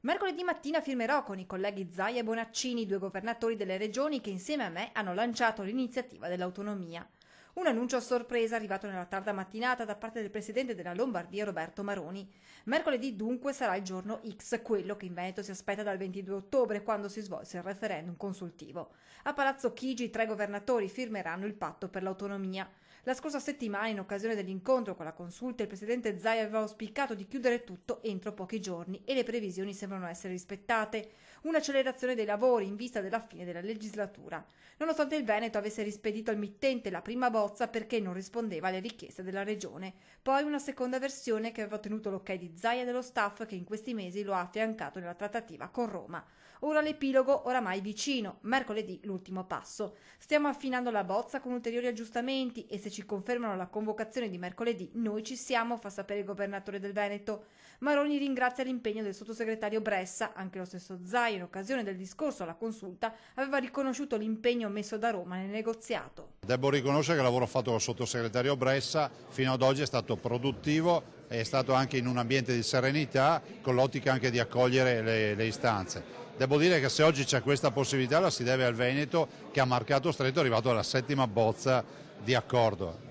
Mercoledì mattina firmerò con i colleghi Zaia e Bonaccini, due governatori delle regioni che insieme a me hanno lanciato l'iniziativa dell'autonomia. Un annuncio a sorpresa arrivato nella tarda mattinata da parte del presidente della Lombardia Roberto Maroni. Mercoledì dunque sarà il giorno X, quello che in Veneto si aspetta dal 22 ottobre, quando si svolse il referendum consultivo. A Palazzo Chigi 3 governatori firmeranno il patto per l'autonomia. La scorsa settimana, in occasione dell'incontro con la consulta, il presidente Zaia aveva auspicato di chiudere tutto entro pochi giorni e le previsioni sembrano essere rispettate. Un'accelerazione dei lavori in vista della fine della legislatura. Nonostante il Veneto avesse rispedito al mittente la prima bozza perché non rispondeva alle richieste della regione. Poi una seconda versione che aveva ottenuto l'ok di Zaia e dello staff che in questi mesi lo ha affiancato nella trattativa con Roma. Ora l'epilogo oramai vicino, mercoledì l'ultimo passo. Stiamo affinando la bozza con ulteriori aggiustamenti e se ci confermano la convocazione di mercoledì noi ci siamo, fa sapere il governatore del Veneto. Maroni ringrazia l'impegno del sottosegretario Bressa, anche lo stesso Zaia in occasione del discorso alla consulta aveva riconosciuto l'impegno messo da Roma nel negoziato. Devo riconoscere che il lavoro fatto col sottosegretario Bressa fino ad oggi è stato produttivo, è stato anche in un ambiente di serenità, con l'ottica anche di accogliere le istanze. Devo dire che se oggi c'è questa possibilità la si deve al Veneto che ha marcato stretto, è arrivato alla settima bozza di accordo.